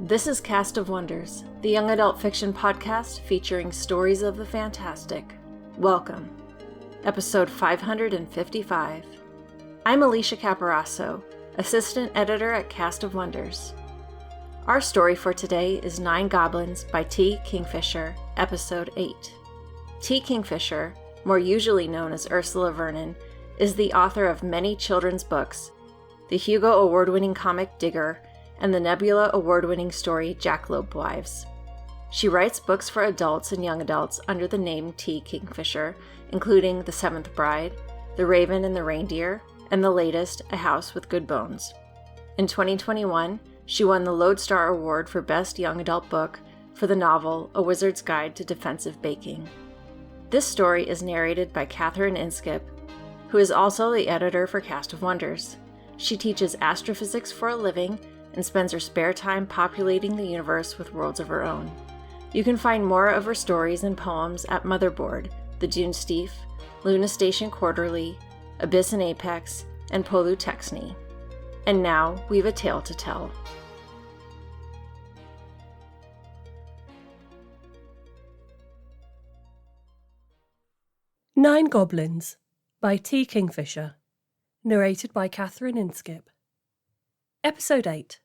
This is Cast of Wonders, the young adult fiction podcast featuring stories of the fantastic. Welcome. Episode 555. I'm Alicia Caparasso, assistant editor at Cast of Wonders. Our story for today is 9 Goblins by T. Kingfisher, Episode 8. T. Kingfisher, more usually known as Ursula Vernon, is the author of many children's books, the Hugo Award-winning comic Digger, and the Nebula Award-winning story Jackalope Wives. She writes books for adults and young adults under the name T. Kingfisher, including The Seventh Bride, The Raven and the Reindeer, and the latest, A House with Good Bones. In 2021, she won the Lodestar Award for Best Young Adult Book for the novel A Wizard's Guide to Defensive Baking. This story is narrated by Catherine Inskip, who is also the editor for Cast of Wonders. She teaches astrophysics for a living and spends her spare time populating the universe with worlds of her own. You can find more of her stories and poems at Motherboard, The Dune Stief, Luna Station Quarterly, Abyss and Apex, and Polu Texni. And now, we've a tale to tell. Nine Goblins by T. Kingfisher, narrated by Catherine Inskip. Episode 8.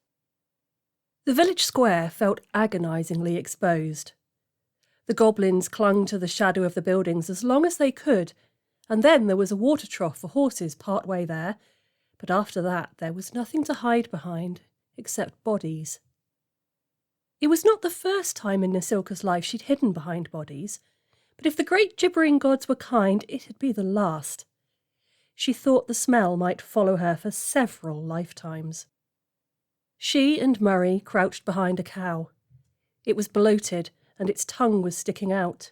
The village square felt agonisingly exposed. The goblins clung to the shadow of the buildings as long as they could, and then there was a water trough for horses part way there, but after that there was nothing to hide behind except bodies. It was not the first time in Nasilka's life she'd hidden behind bodies, but if the great gibbering gods were kind, it'd be the last. She thought the smell might follow her for several lifetimes. She and Murray crouched behind a cow. It was bloated, and its tongue was sticking out.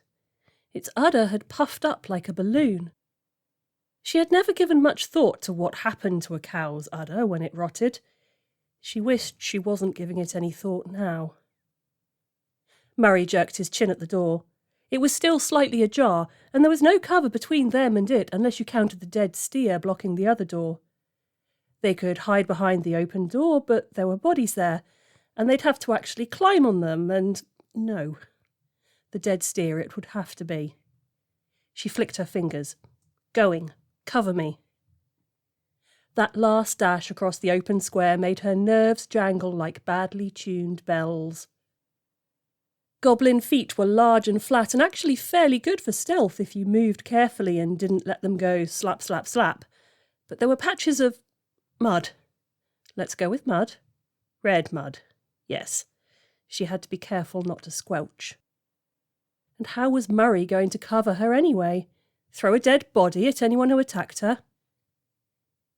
Its udder had puffed up like a balloon. She had never given much thought to what happened to a cow's udder when it rotted. She wished she wasn't giving it any thought now. Murray jerked his chin at the door. It was still slightly ajar, and there was no cover between them and it unless you counted the dead steer blocking the other door. They could hide behind the open door, but there were bodies there, and they'd have to actually climb on them, and no. The dead steer it would have to be. She flicked her fingers. Going. Cover me. That last dash across the open square made her nerves jangle like badly tuned bells. Goblin feet were large and flat and actually fairly good for stealth if you moved carefully and didn't let them go slap, slap, slap. But there were patches of mud. Let's go with mud. Red mud. Yes. She had to be careful not to squelch. And how was Murray going to cover her anyway? Throw a dead body at anyone who attacked her?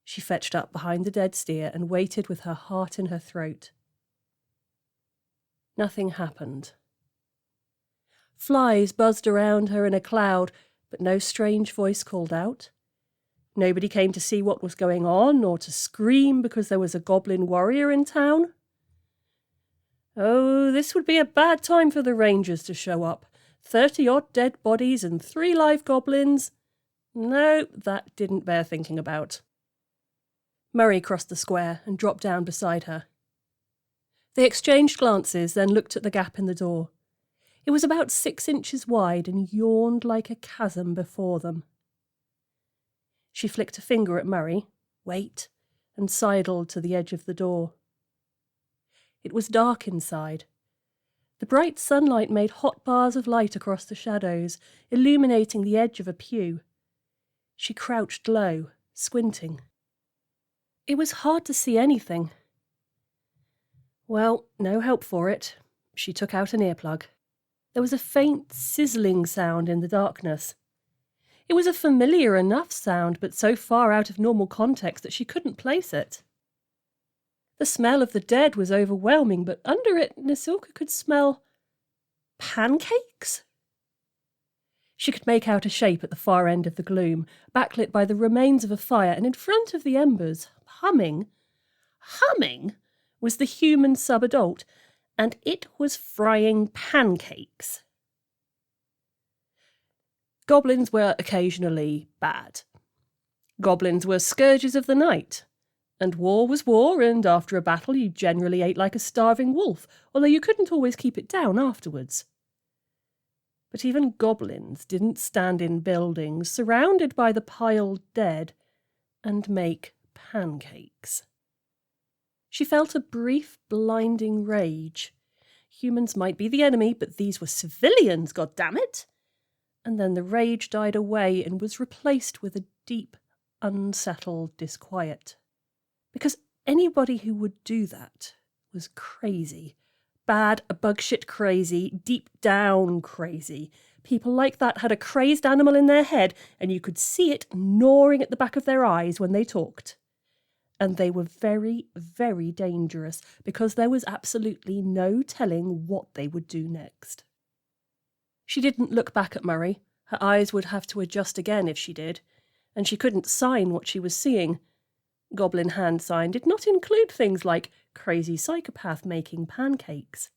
She fetched up behind the dead steer and waited with her heart in her throat. Nothing happened. Flies buzzed around her in a cloud, but no strange voice called out. Nobody came to see what was going on, or to scream because there was a goblin warrior in town. Oh, this would be a bad time for the rangers to show up. 30-odd dead bodies and 3 live goblins. No, that didn't bear thinking about. Murray crossed the square and dropped down beside her. They exchanged glances, then looked at the gap in the door. It was about 6 inches wide and yawned like a chasm before them. She flicked a finger at Murray, wait, and sidled to the edge of the door. It was dark inside. The bright sunlight made hot bars of light across the shadows, illuminating the edge of a pew. She crouched low, squinting. It was hard to see anything. Well, no help for it. She took out an earplug. There was a faint sizzling sound in the darkness. It was a familiar enough sound, but so far out of normal context that she couldn't place it. The smell of the dead was overwhelming, but under it, Nasilka could smell pancakes? She could make out a shape at the far end of the gloom, backlit by the remains of a fire, and in front of the embers, humming, was the human sub-adult, and it was frying pancakes. Goblins were occasionally bad. Goblins were scourges of the night, And war was war, and after a battle you generally ate like a starving wolf, although you couldn't always keep it down afterwards. But even goblins didn't stand in buildings surrounded by the piled dead and make pancakes. She felt a brief, blinding rage. Humans might be the enemy, but these were civilians, goddammit! And then the rage died away and was replaced with a deep, unsettled disquiet. Because anybody who would do that was crazy. Bad, bug shit crazy, deep down crazy. People like that had a crazed animal in their head, and you could see it gnawing at the back of their eyes when they talked. And they were very, very dangerous, because there was absolutely no telling what they would do next. She didn't look back at Murray. Her eyes would have to adjust again if she did, and she couldn't sign what she was seeing. Goblin hand sign did not include things like crazy psychopath making pancakes.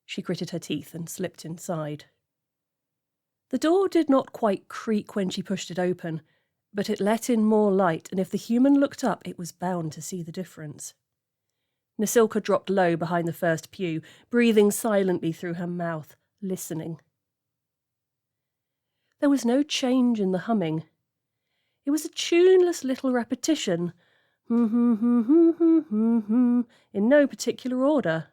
She gritted her teeth and slipped inside. The door did not quite creak when she pushed it open, but it let in more light, and if the human looked up, it was bound to see the difference. Nasilka dropped low behind the first pew, breathing silently through her mouth, listening. There was no change in the humming. It was a tuneless little repetition, in no particular order.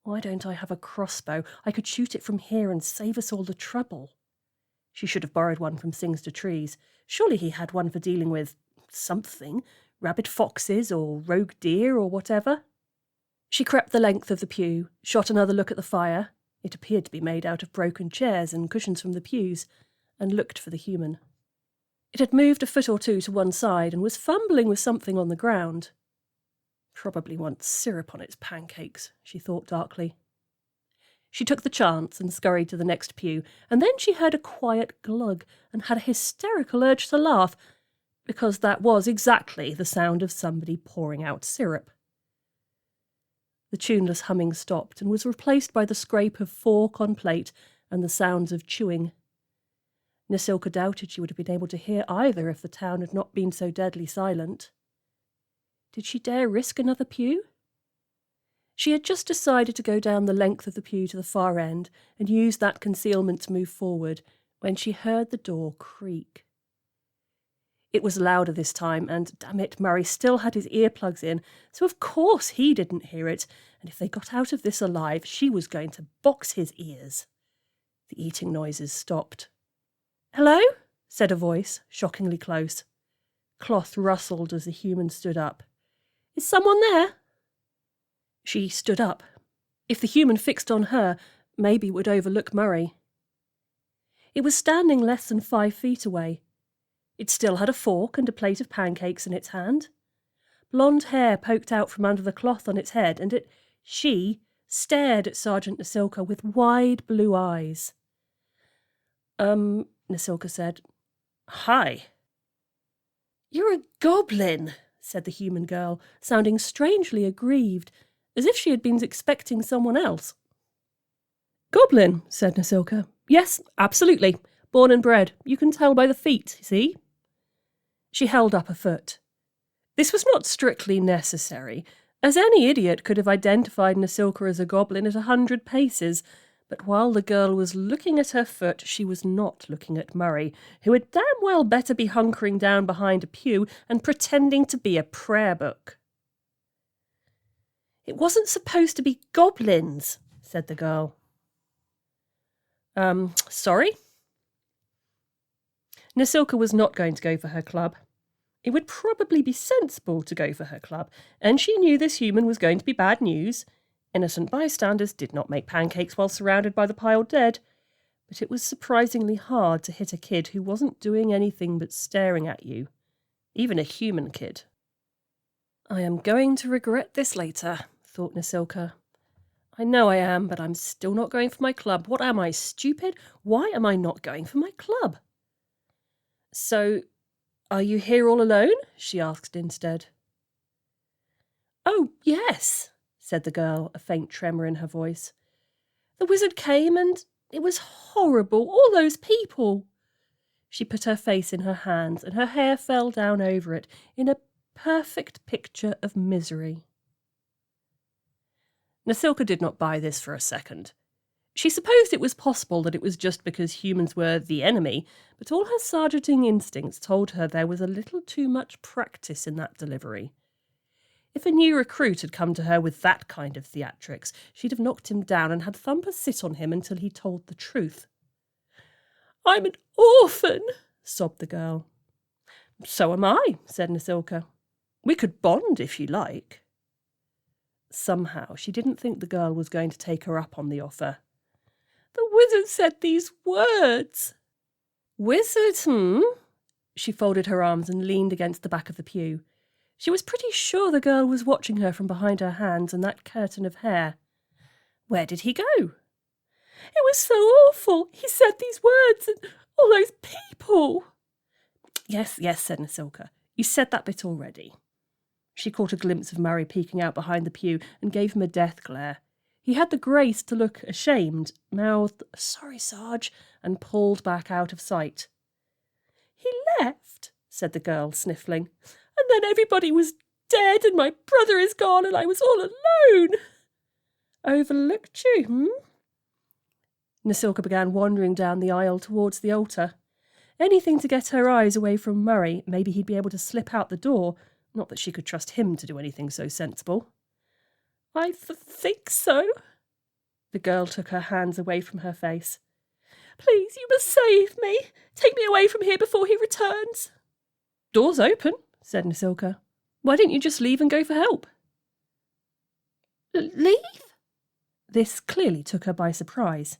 Why don't I have a crossbow? I could shoot it from here and save us all the trouble. She should have borrowed one from Sings to Trees. Surely he had one for dealing with something, rabid foxes or rogue deer or whatever. She crept the length of the pew, shot another look at the fire. It appeared to be made out of broken chairs and cushions from the pews, and looked for the human. It had moved a foot or two to one side and was fumbling with something on the ground. Probably wants syrup on its pancakes, she thought darkly. She took the chance and scurried to the next pew, and then she heard a quiet glug and had a hysterical urge to laugh, because that was exactly the sound of somebody pouring out syrup. The tuneless humming stopped and was replaced by the scrape of fork on plate and the sounds of chewing. Nasilka doubted she would have been able to hear either if the town had not been so deadly silent. Did she dare risk another pew? She had just decided to go down the length of the pew to the far end and use that concealment to move forward when she heard the door creak. It was louder this time, and, damn it, Murray still had his earplugs in, so of course he didn't hear it, and if they got out of this alive, she was going to box his ears. The eating noises stopped. "Hello?" said a voice, shockingly close. Cloth rustled as the human stood up. "Is someone there?" She stood up. If the human fixed on her, maybe would overlook Murray. It was standing less than 5 feet away. It still had a fork and a plate of pancakes in its hand. Blonde hair poked out from under the cloth on its head, and she stared at Sergeant Nasilka with wide blue eyes. Nasilka said. "Hi." "You're a goblin," said the human girl, sounding strangely aggrieved, as if she had been expecting someone else. "Goblin," said Nasilka. "Yes, absolutely. Born and bred. You can tell by the feet, see?" She held up a foot. This was not strictly necessary, as any idiot could have identified Nasilka as a goblin at 100 paces, but while the girl was looking at her foot, she was not looking at Murray, who had damn well better be hunkering down behind a pew and pretending to be a prayer book. "It wasn't supposed to be goblins," said the girl. Sorry?" Nasilka was not going to go for her club. It would probably be sensible to go for her club, and she knew this human was going to be bad news. Innocent bystanders did not make pancakes while surrounded by the piled dead, but it was surprisingly hard to hit a kid who wasn't doing anything but staring at you, even a human kid. "I am going to regret this later," thought Nasilka. "I know I am, but I'm still not going for my club. What am I, stupid? Why am I not going for my club?" "So, are you here all alone?" she asked instead. "Oh, yes," said the girl, a faint tremor in her voice. "The wizard came and it was horrible, all those people." She put her face in her hands and her hair fell down over it in a perfect picture of misery. Nasilka did not buy this for a second. She supposed it was possible that it was just because humans were the enemy, but all her sergeanting instincts told her there was a little too much practice in that delivery. If a new recruit had come to her with that kind of theatrics, she'd have knocked him down and had Thumper sit on him until he told the truth. "I'm an orphan," sobbed the girl. "So am I," said Nasilka. "We could bond if you like." Somehow she didn't think the girl was going to take her up on the offer. "The wizard said these words." "Wizard, She folded her arms and leaned against the back of the pew. She was pretty sure the girl was watching her from behind her hands and that curtain of hair. "Where did he go?" "It was so awful. He said these words and all those people." Yes, said Nasilka. "You said that bit already." She caught a glimpse of Murray peeking out behind the pew and gave him a death glare. He had the grace to look ashamed, mouthed, "Sorry, Sarge," and pulled back out of sight. "He left," said the girl, sniffling. "And then everybody was dead and my brother is gone and I was all alone." "Overlooked you, Nasilka began wandering down the aisle towards the altar. Anything to get her eyes away from Murray. Maybe he'd be able to slip out the door. Not that she could trust him to do anything so sensible. "I think so." The girl took her hands away from her face. "Please, you must save me. Take me away from here before he returns." "Door's open," said Nasilka. "Why didn't you just leave and go for help?" "Leave?" This clearly took her by surprise.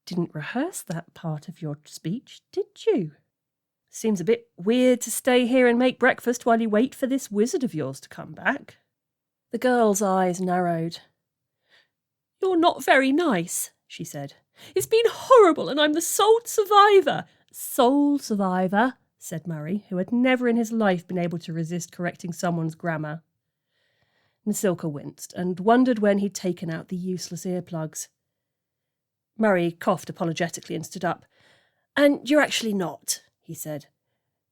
"Didn't rehearse that part of your speech, did you? Seems a bit weird to stay here and make breakfast while you wait for this wizard of yours to come back." The girl's eyes narrowed. "You're not very nice," she said. "It's been horrible and I'm the sole survivor." "Sole survivor," said Murray, who had never in his life been able to resist correcting someone's grammar. Nasilka winced and wondered when he'd taken out the useless earplugs. Murray coughed apologetically and stood up. "And you're actually not," he said.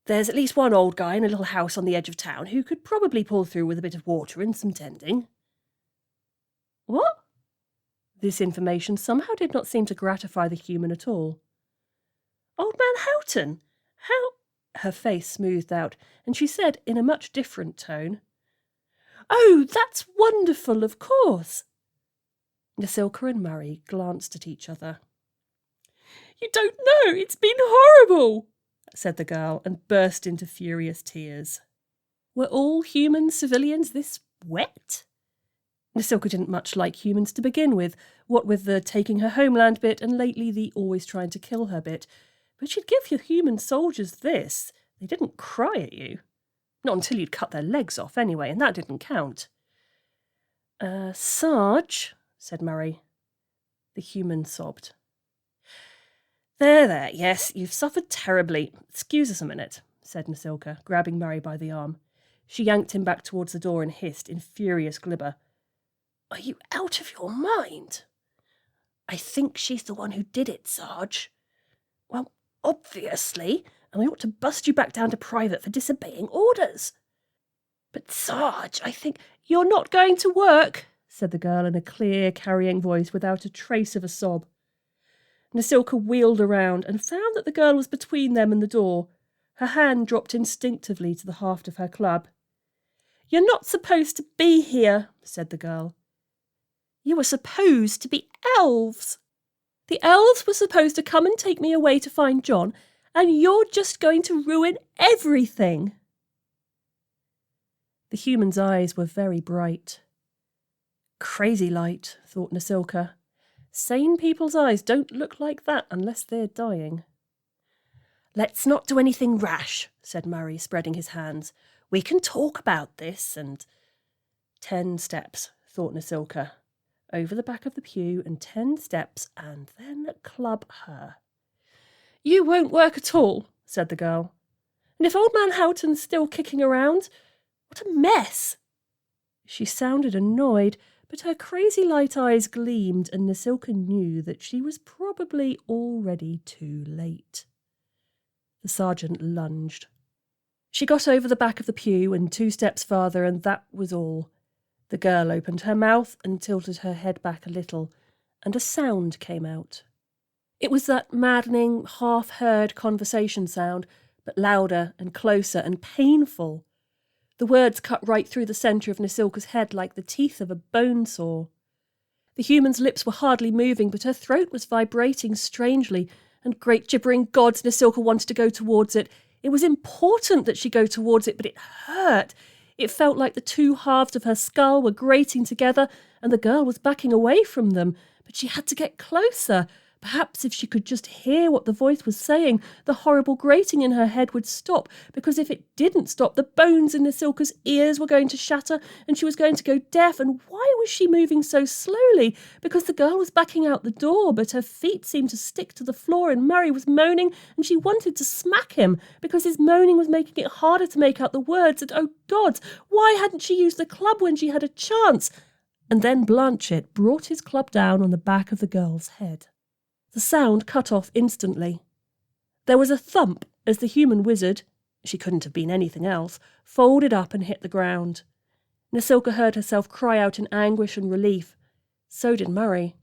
"There's at least one old guy in a little house on the edge of town who could probably pull through with a bit of water and some tending." "What?" This information somehow did not seem to gratify the human at all. "Old Man Houghton? How—" Her face smoothed out, and she said in a much different tone, "Oh, that's wonderful, of course." Nasilka and Murray glanced at each other. "You don't know, it's been horrible," said the girl, and burst into furious tears. Were all human civilians this wet? Nasilka didn't much like humans to begin with, what with the taking her homeland bit and lately the always trying to kill her bit. But she'd give your human soldiers this. They didn't cry at you. Not until you'd cut their legs off anyway, and that didn't count. Sarge," said Murray. The human sobbed. There, yes, you've suffered terribly. Excuse us a minute," said Nasilka, grabbing Murray by the arm. She yanked him back towards the door and hissed in furious glibber, "Are you out of your mind?" "I think she's the one who did it, Sarge." "Well, obviously, and we ought to bust you back down to private for disobeying orders." "But, Sarge, I think—" "You're not going to work," said the girl in a clear, carrying voice without a trace of a sob. Nasilka wheeled around and found that the girl was between them and the door. Her hand dropped instinctively to the haft of her club. "You're not supposed to be here," said the girl. "You were supposed to be elves. The elves were supposed to come and take me away to find John, and you're just going to ruin everything." The human's eyes were very bright. Crazy light, thought Nasilka. Sane people's eyes don't look like that unless they're dying. "Let's not do anything rash," said Murray, spreading his hands. "We can talk about this and—" 10 steps, thought Nasilka. Over the back of the pew and 10 steps, and then club her. "You won't work at all," said the girl. "And if Old Man Houghton's still kicking around, what a mess." She sounded annoyed, but her crazy light eyes gleamed, and Nasilka knew that she was probably already too late. The sergeant lunged. She got over the back of the pew and 2 steps farther, and that was all. The girl opened her mouth and tilted her head back a little, and a sound came out. It was that maddening, half-heard conversation sound, but louder and closer and painful. The words cut right through the centre of Nasilka's head like the teeth of a bone saw. The human's lips were hardly moving, but her throat was vibrating strangely, and great gibbering gods, Nasilka wanted to go towards it. It was important that she go towards it, but it hurt. It felt like the 2 halves of her skull were grating together, and the girl was backing away from them, but she had to get closer. Perhaps if she could just hear what the voice was saying, the horrible grating in her head would stop, because if it didn't stop, the bones in Nasilka's ears were going to shatter, and she was going to go deaf. And why was she moving so slowly? Because the girl was backing out the door, but her feet seemed to stick to the floor, and Murray was moaning, and she wanted to smack him, because his moaning was making it harder to make out the words. And oh gods, why hadn't she used the club when she had a chance? And then Blanchett brought his club down on the back of the girl's head. The sound cut off instantly. There was a thump as the human wizard, she couldn't have been anything else, folded up and hit the ground. Nasilka heard herself cry out in anguish and relief. So did Murray.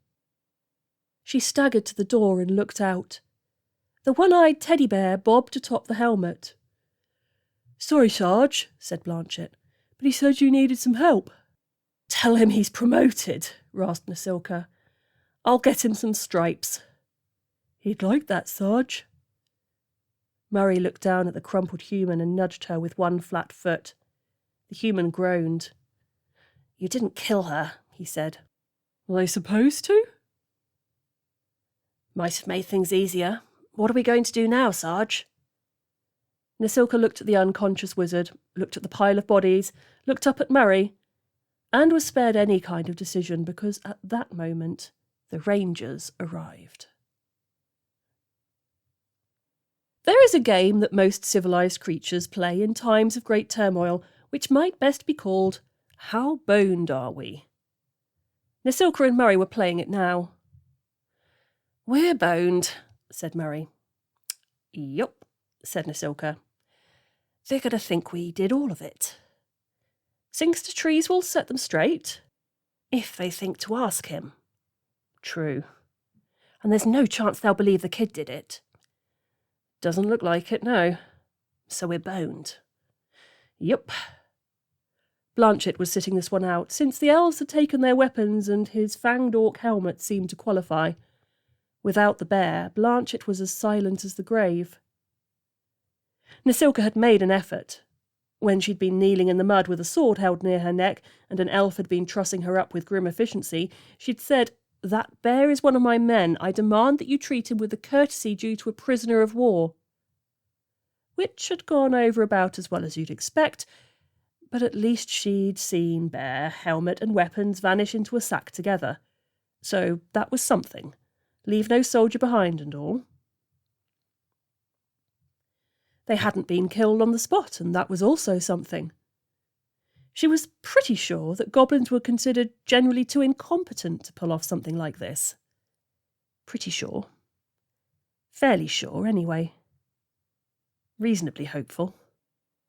She staggered to the door and looked out. The one-eyed teddy bear bobbed atop the helmet. "Sorry, Sarge," said Blanchett, "but he said you needed some help." "Tell him he's promoted," rasped Nasilka. "I'll get him some stripes." "He'd like that, Sarge." Murray looked down at the crumpled human and nudged her with one flat foot. The human groaned. "You didn't kill her," he said. "Were they supposed to?" "Might have made things easier. What are we going to do now, Sarge?" Nasilka looked at the unconscious wizard, looked at the pile of bodies, looked up at Murray, and was spared any kind of decision because at that moment the Rangers arrived. There is a game that most civilised creatures play in times of great turmoil, which might best be called How Boned Are We? Nasilka and Murray were playing it now. "We're boned," said Murray. "Yup," said Nasilka. "They're going to think we did all of it." "Singster Trees will set them straight." "If they think to ask him." "True. And there's no chance they'll believe the kid did it." "Doesn't look like it, no." "So we're boned." "Yup." Blanchett was sitting this one out, since the elves had taken their weapons and his fanged orc helmet seemed to qualify. Without the bear, Blanchett was as silent as the grave. Nasilka had made an effort. When she'd been kneeling in the mud with a sword held near her neck, and an elf had been trussing her up with grim efficiency, she'd said, "That bear is one of my men. I demand that you treat him with the courtesy due to a prisoner of war." Which had gone over about as well as you'd expect, but at least she'd seen bear, helmet and weapons vanish into a sack together. So that was something. Leave no soldier behind and all. They hadn't been killed on the spot, and that was also something. She was pretty sure that goblins were considered generally too incompetent to pull off something like this. Pretty sure. Fairly sure, anyway. Reasonably hopeful.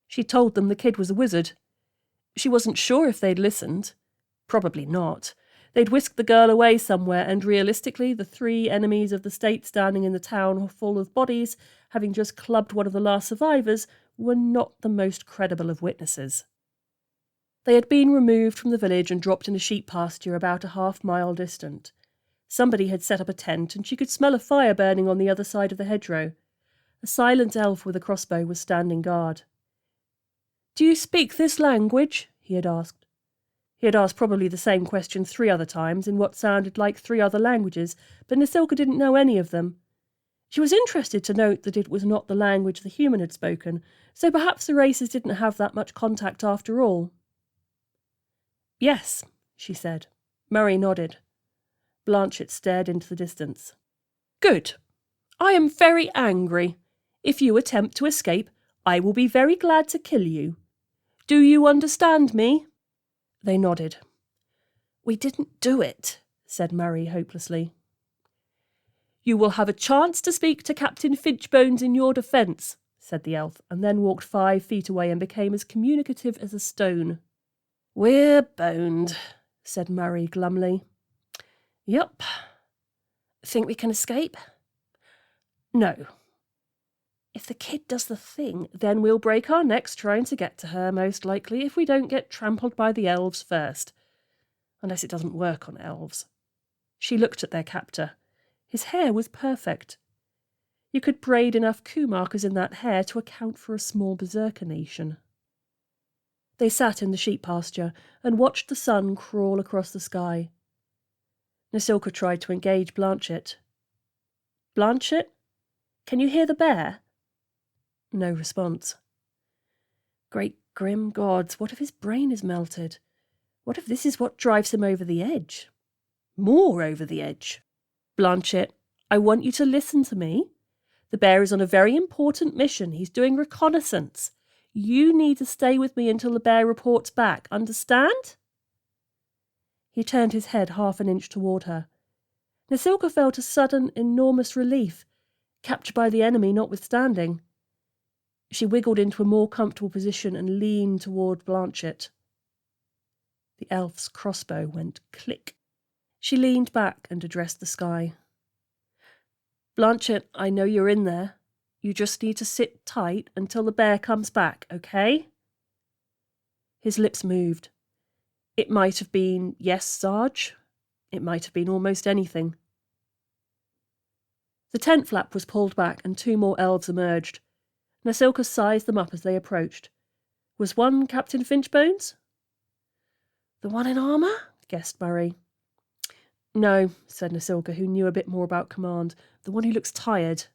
She told them the kid was a wizard. She wasn't sure if they'd listened. Probably not. They'd whisked the girl away somewhere, and realistically, the 3 enemies of the state standing in the town full of bodies, having just clubbed one of the last survivors, were not the most credible of witnesses. They had been removed from the village and dropped in a sheep pasture about a half-mile distant. Somebody had set up a tent, and she could smell a fire burning on the other side of the hedgerow. A silent elf with a crossbow was standing guard. "Do you speak this language?" he had asked. He had asked probably the same question 3 other times in what sounded like 3 other languages, but Nasilka didn't know any of them. She was interested to note that it was not the language the human had spoken, so perhaps the races didn't have that much contact after all. "Yes," she said. Murray nodded. Blanchett stared into the distance. "Good. I am very angry. If you attempt to escape, I will be very glad to kill you. Do you understand me?" They nodded. "We didn't do it," said Murray hopelessly. "You will have a chance to speak to Captain Finchbones in your defence," said the elf, and then walked 5 feet away and became as communicative as a stone. We're boned, said Murray glumly. Yup. Think we can escape? No. If the kid does the thing, then we'll break our necks trying to get to her, most likely, if we don't get trampled by the elves first. Unless it doesn't work on elves. She looked at their captor. His hair was perfect. You could braid enough coup markers in that hair to account for a small berserker nation. They sat in the sheep pasture and watched the sun crawl across the sky. Nasilka tried to engage Blanchett. Blanchett? Can you hear the bear? No response. Great grim gods, what if his brain is melted? What if this is what drives him over the edge? More over the edge. Blanchett, I want you to listen to me. The bear is on a very important mission. He's doing reconnaissance. You need to stay with me until the bear reports back. Understand? He turned his head 1/2 inch toward her. Nasilka felt a sudden, enormous relief, captured by the enemy notwithstanding. She wiggled into a more comfortable position and leaned toward Blanchett. The elf's crossbow went click. She leaned back and addressed the sky. Blanchett, I know you're in there. You just need to sit tight until the bear comes back, okay? His lips moved. It might have been, yes, Sarge. It might have been almost anything. The tent flap was pulled back and 2 more elves emerged. Nasilka sized them up as they approached. Was one Captain Finchbones? The one in armour? Guessed Murray. No, said Nasilka, who knew a bit more about command. The one who looks tired.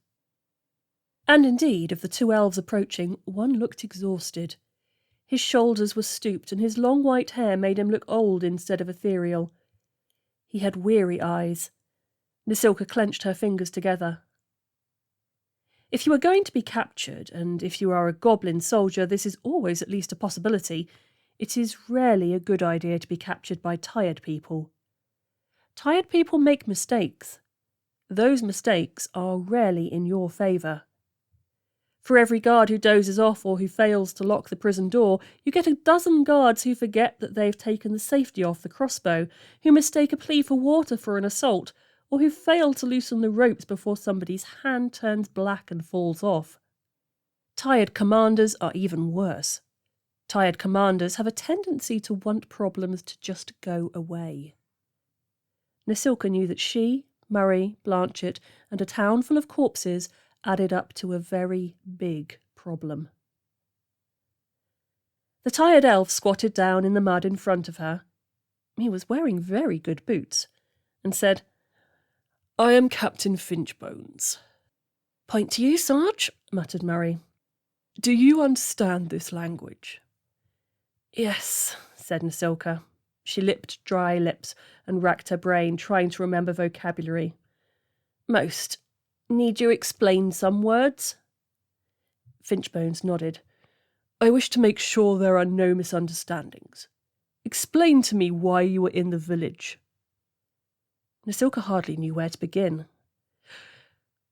And indeed, of the 2 elves approaching, one looked exhausted. His shoulders were stooped, and his long white hair made him look old instead of ethereal. He had weary eyes. Nasilka clenched her fingers together. If you are going to be captured, and if you are a goblin soldier, this is always at least a possibility. It is rarely a good idea to be captured by tired people. Tired people make mistakes. Those mistakes are rarely in your favour. For every guard who dozes off or who fails to lock the prison door, you get a dozen guards who forget that they've taken the safety off the crossbow, who mistake a plea for water for an assault, or who fail to loosen the ropes before somebody's hand turns black and falls off. Tired commanders are even worse. Tired commanders have a tendency to want problems to just go away. Nasilka knew that she, Murray, Blanchett, and a town full of corpses added up to a very big problem. The tired elf squatted down in the mud in front of her. He was wearing very good boots, and said, I am Captain Finchbones. Point to you, Sarge, muttered Murray. Do you understand this language? Yes, said Nasilka. She lipped dry lips and racked her brain, trying to remember vocabulary. Most. Need you explain some words? Finchbones nodded. I wish to make sure there are no misunderstandings. Explain to me why you were in the village. Nasilka hardly knew where to begin.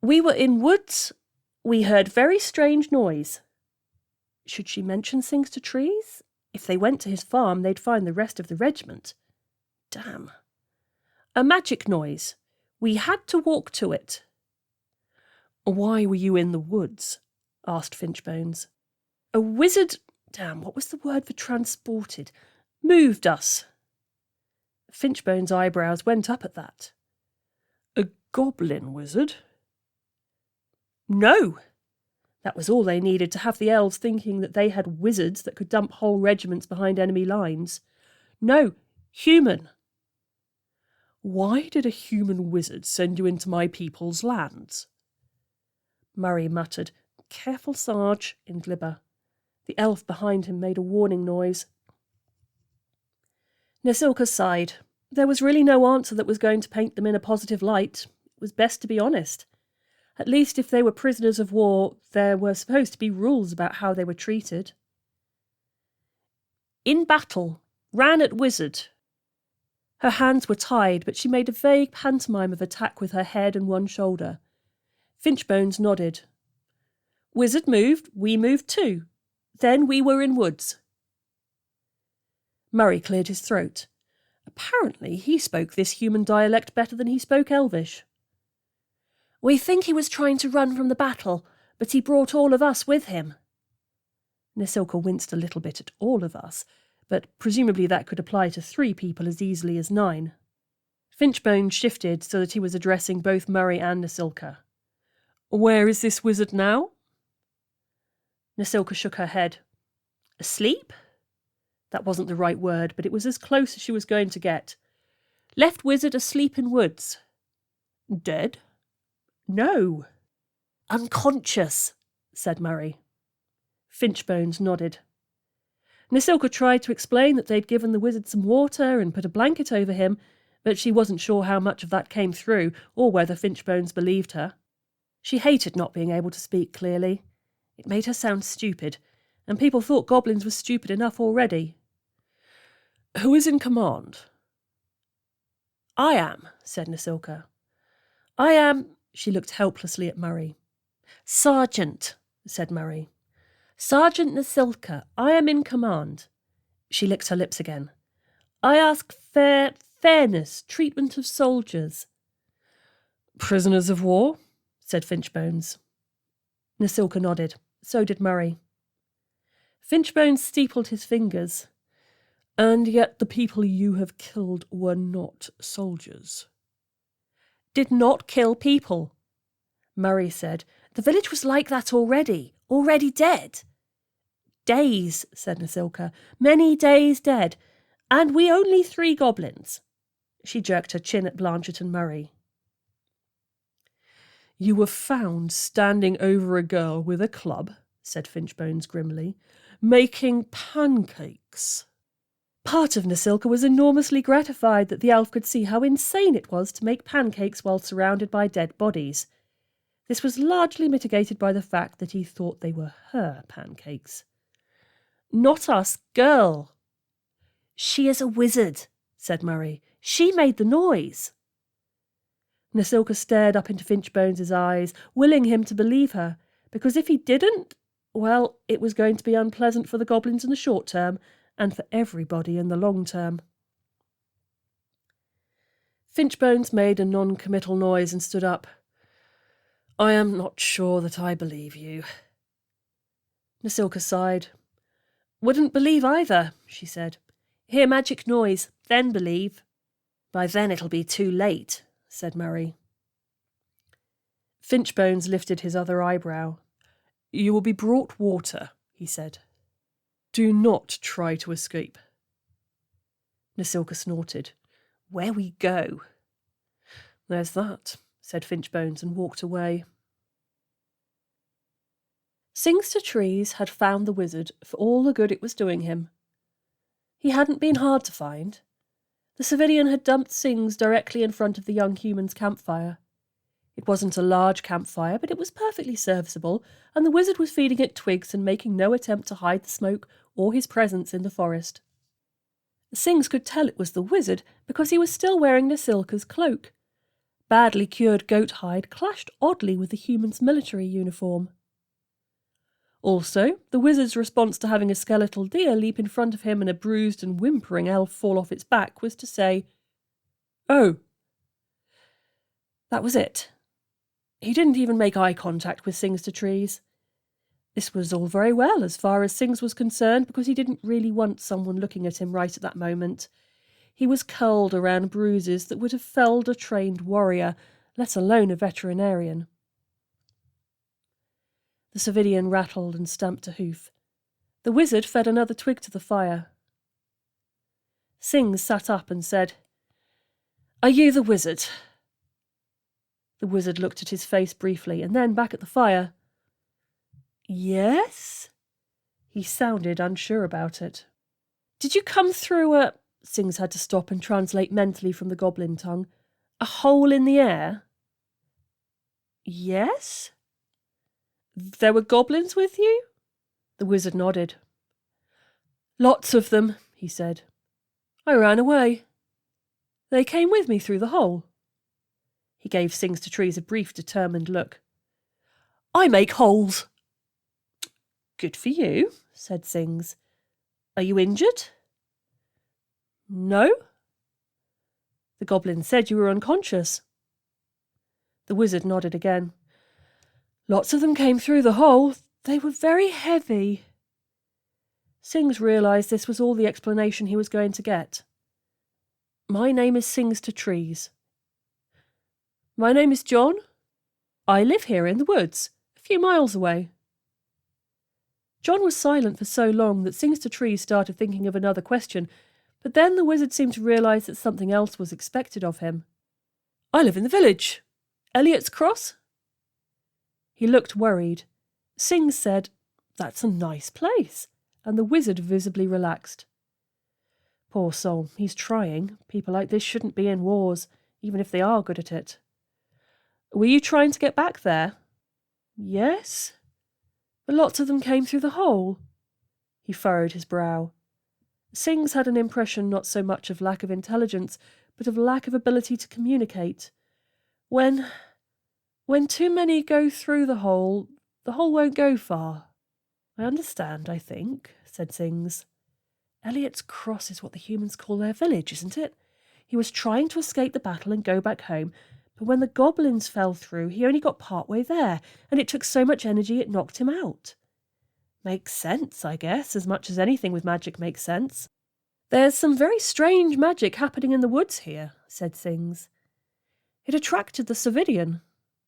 We were in woods. We heard very strange noise. Should she mention things to trees? If they went to his farm, they'd find the rest of the regiment. Damn. A magic noise. We had to walk to it. Why were you in the woods? Asked Finchbones. A wizard, what was the word for transported? Moved us. Finchbones' eyebrows went up at that. A goblin wizard? No! That was all they needed to have the elves thinking that they had wizards that could dump whole regiments behind enemy lines. No, human. Why did a human wizard send you into my people's lands? Murray muttered, Careful, Sarge, in Glibber. The elf behind him made a warning noise. Nasilka sighed. There was really no answer that was going to paint them in a positive light. It was best to be honest. At least if they were prisoners of war, there were supposed to be rules about how they were treated. In battle, ran at wizard. Her hands were tied, but she made a vague pantomime of attack with her head and one shoulder. Finchbones nodded. Wizard moved, we moved too. Then we were in woods. Murray cleared his throat. Apparently he spoke this human dialect better than he spoke Elvish. We think he was trying to run from the battle, but he brought all of us with him. Nasilka winced a little bit at all of us, but presumably that could apply to 3 people as easily as 9. Finchbone shifted so that he was addressing both Murray and Nasilka. Where is this wizard now? Nasilka shook her head. Asleep? That wasn't the right word, but it was as close as she was going to get. Left wizard asleep in woods. Dead? No. Unconscious, said Murray. Finchbones nodded. Nasilka tried to explain that they'd given the wizard some water and put a blanket over him, but she wasn't sure how much of that came through or whether Finchbones believed her. She hated not being able to speak clearly. It made her sound stupid, and people thought goblins were stupid enough already. Who is in command? I am, said Nasilka. I am... She looked helplessly at Murray. Sergeant, said Murray. Sergeant Nasilka, I am in command. She licked her lips again. I ask fairness, treatment of soldiers. Prisoners of war, said Finchbones. Nasilka nodded. So did Murray. Finchbones steepled his fingers. And yet the people you have killed were not soldiers. Did not kill people, Murray said. The village was like that already dead. Days, said Nasilka, many days dead, and we only 3 goblins. She jerked her chin at Blanchett and Murray. You were found standing over a girl with a club, said Finchbones grimly, making pancakes. Part of Nasilka was enormously gratified that the elf could see how insane it was to make pancakes while surrounded by dead bodies. This was largely mitigated by the fact that he thought they were her pancakes. Not us, girl. She is a wizard, said Murray. She made the noise. Nasilka stared up into Finchbones' eyes, willing him to believe her, because if he didn't, well, it was going to be unpleasant for the goblins in the short term, and for everybody in the long term. Finchbones made a non-committal noise and stood up. I am not sure that I believe you. Nasilka sighed. Wouldn't believe either, she said. Hear magic noise, then believe. By then it'll be too late, said Murray. Finchbones lifted his other eyebrow. You will be brought water, he said. Do not try to escape. Nasilka snorted. Where we go? There's that, said Finchbones and walked away. Singster Trees had found the wizard for all the good it was doing him. He hadn't been hard to find. The civilian had dumped Sings directly in front of the young human's campfire. It wasn't a large campfire, but it was perfectly serviceable, and the wizard was feeding it twigs and making no attempt to hide the smoke or his presence in the forest. Sings could tell it was the wizard because he was still wearing Nasilka's cloak. Badly cured goat hide clashed oddly with the human's military uniform. Also, the wizard's response to having a skeletal deer leap in front of him and a bruised and whimpering elf fall off its back was to say, "Oh." That was it. He didn't even make eye contact with Singster Trees. This was all very well as far as Sings was concerned, because he didn't really want someone looking at him right at that moment. He was curled around bruises that would have felled a trained warrior, let alone a veterinarian. The civilian rattled and stamped a hoof. The wizard fed another twig to the fire. Sings sat up and said, "Are you the wizard?" The wizard looked at his face briefly and then back at the fire. "Yes?" He sounded unsure about it. "Did you come through a—" Sings had to stop and translate mentally from the goblin tongue. "A hole in the air?" "Yes?" "There were goblins with you?" The wizard nodded. "Lots of them," he said. "I ran away. They came with me through the hole." He gave Singster Trees a brief, determined look. "I make holes," Good for you, said Sings. Are you injured? No. The goblin said you were unconscious. The wizard nodded again. Lots of them came through the hole. They were very heavy. Sings realised this was all the explanation he was going to get. My name is Sings to Trees. My name is John. I live here in the woods, a few miles away. John was silent for so long that Sings to Trees started thinking of another question, but then the wizard seemed to realise that something else was expected of him. I live in the village. Elliot's Cross? He looked worried. Sings said, That's a nice place, and the wizard visibly relaxed. Poor soul, he's trying. People like this shouldn't be in wars, even if they are good at it. Were you trying to get back there? Yes. But lots of them came through the hole. He furrowed his brow. Sings had an impression not so much of lack of intelligence, but of lack of ability to communicate. When too many go through the hole won't go far. I understand, I think, said Sings. Elliot's Cross is what the humans call their village, isn't it? He was trying to escape the battle and go back home, but when the goblins fell through, he only got part way there, and it took so much energy it knocked him out. Makes sense, I guess, as much as anything with magic makes sense. There's some very strange magic happening in the woods here, said Sings. It attracted the civilian.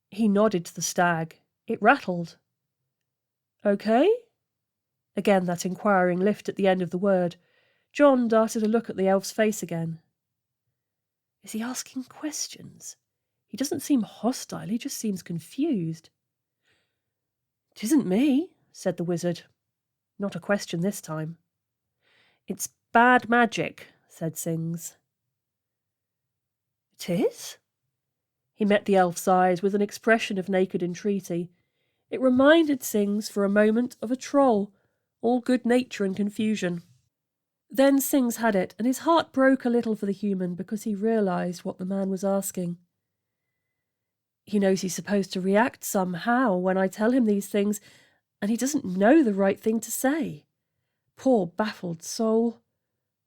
He nodded to the stag. It rattled. Okay? Again that inquiring lift at the end of the word. John darted a look at the elf's face again. Is he asking questions? He doesn't seem hostile, he just seems confused. It isn't me, said the wizard. Not a question this time. It's bad magic, said Sings. It is? He met the elf's eyes with an expression of naked entreaty. It reminded Sings for a moment of a troll, all good nature and confusion. Then Sings had it, and his heart broke a little for the human because he realised what the man was asking. He knows he's supposed to react somehow when I tell him these things, and he doesn't know the right thing to say. Poor baffled soul.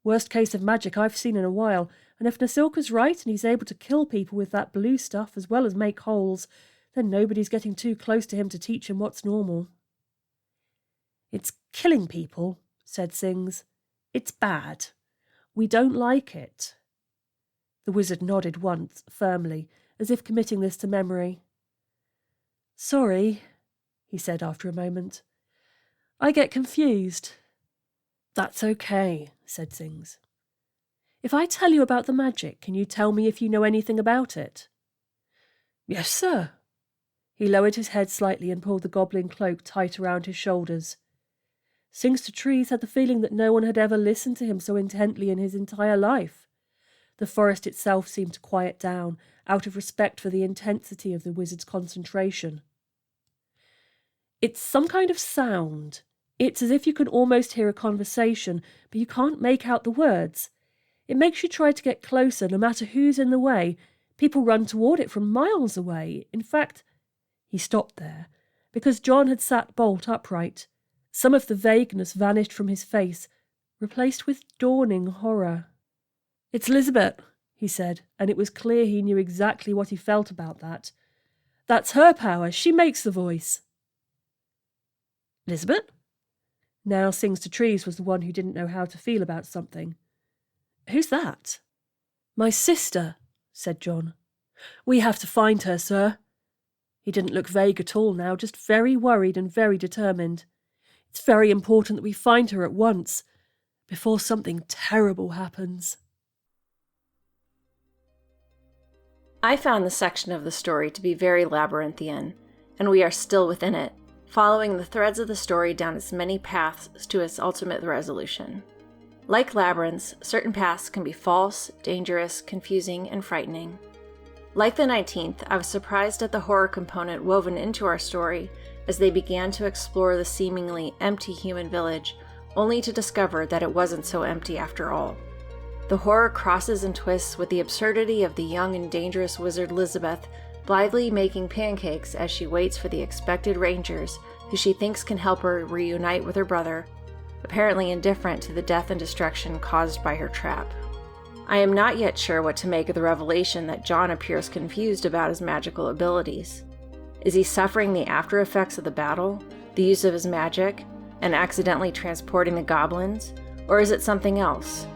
Worst case of magic I've seen in a while, and if Nasilka's right and he's able to kill people with that blue stuff as well as make holes, then nobody's getting too close to him to teach him what's normal. It's killing people, said Sings. It's bad. We don't like it. The wizard nodded once, firmly, as if committing this to memory. Sorry, he said after a moment. I get confused. That's okay, said Sings. If I tell you about the magic, can you tell me if you know anything about it? Yes, sir. He lowered his head slightly and pulled the goblin cloak tight around his shoulders. Sings to Trees had the feeling that no one had ever listened to him so intently in his entire life. The forest itself seemed to quiet down, out of respect for the intensity of the wizard's concentration. It's some kind of sound. It's as if you can almost hear a conversation, but you can't make out the words. It makes you try to get closer, no matter who's in the way. People run toward it from miles away. In fact, he stopped there, because John had sat bolt upright. Some of the vagueness vanished from his face, replaced with dawning horror. It's Elizabeth, he said, and it was clear he knew exactly what he felt about that. That's her power. She makes the voice. Elizabeth? Now Sings to Trees was the one who didn't know how to feel about something. Who's that? My sister, said John. We have to find her, sir. He didn't look vague at all now, just very worried and very determined. It's very important that we find her at once, before something terrible happens. I found this section of the story to be very labyrinthian, and we are still within it, following the threads of the story down its many paths to its ultimate resolution. Like labyrinths, certain paths can be false, dangerous, confusing, and frightening. Like the 19th, I was surprised at the horror component woven into our story as they began to explore the seemingly empty human village, only to discover that it wasn't so empty after all. The horror crosses and twists with the absurdity of the young and dangerous wizard Elizabeth blithely making pancakes as she waits for the expected rangers who she thinks can help her reunite with her brother, apparently indifferent to the death and destruction caused by her trap. I am not yet sure what to make of the revelation that John appears confused about his magical abilities. Is he suffering the after effects of the battle, the use of his magic, and accidentally transporting the goblins, or is it something else?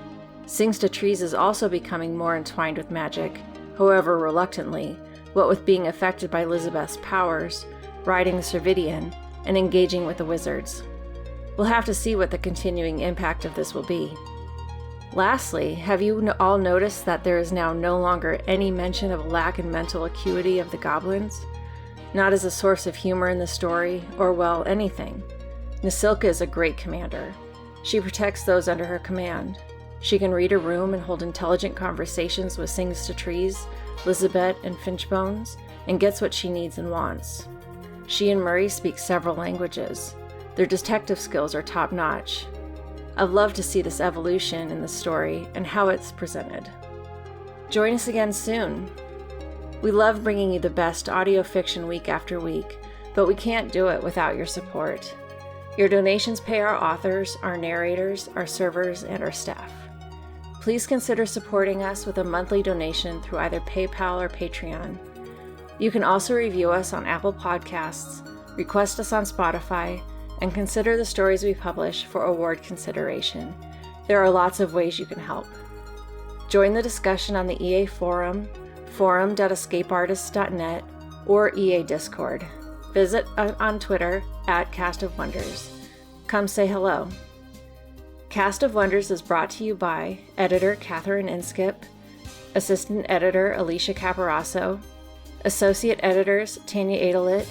Sings to Trees is also becoming more entwined with magic, however reluctantly, what with being affected by Elizabeth's powers, riding the Cervidian, and engaging with the wizards. We'll have to see what the continuing impact of this will be. Lastly, have you all noticed that there is now no longer any mention of a lack in mental acuity of the goblins? Not as a source of humor in the story, or well, anything. Nasilka is a great commander. She protects those under her command. She can read a room and hold intelligent conversations with Sings to Trees, Elizabeth, and Finchbones, and gets what she needs and wants. She and Murray speak several languages. Their detective skills are top-notch. I'd love to see this evolution in the story and how it's presented. Join us again soon. We love bringing you the best audio fiction week after week, but we can't do it without your support. Your donations pay our authors, our narrators, our servers, and our staff. Please consider supporting us with a monthly donation through either PayPal or Patreon. You can also review us on Apple Podcasts, request us on Spotify, and consider the stories we publish for award consideration. There are lots of ways you can help. Join the discussion on the EA Forum, forum.escapeartists.net, or EA Discord. Visit on Twitter @CastOfWonders. Come say hello. Cast of Wonders is brought to you by editor Catherine Inskip, assistant editor Alicia Caparasso, associate editors Tanya Adelit,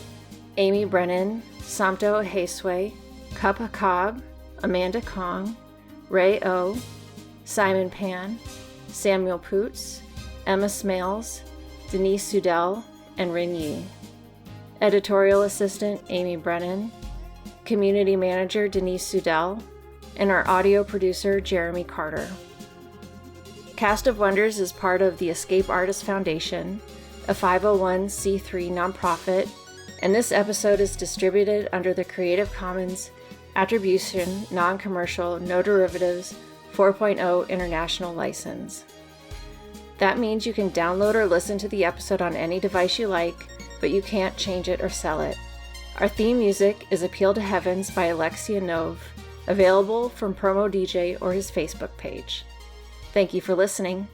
Amy Brennan, Samto Aheswe, Cup Cobb, Amanda Kong, Ray O, Simon Pan, Samuel Poots, Emma Smales, Denise Sudell, and Rin Yi. Editorial assistant Amy Brennan, community manager Denise Sudell, and our audio producer Jeremy Carter. Cast of Wonders is part of the Escape Artists Foundation, a 501c3 nonprofit, and this episode is distributed under the Creative Commons Attribution, Non-Commercial, No Derivatives 4.0 International License. That means you can download or listen to the episode on any device you like, but you can't change it or sell it. Our theme music is Appeal to Heavens by Alexia Nove, available from Promo DJ or his Facebook page. Thank you for listening.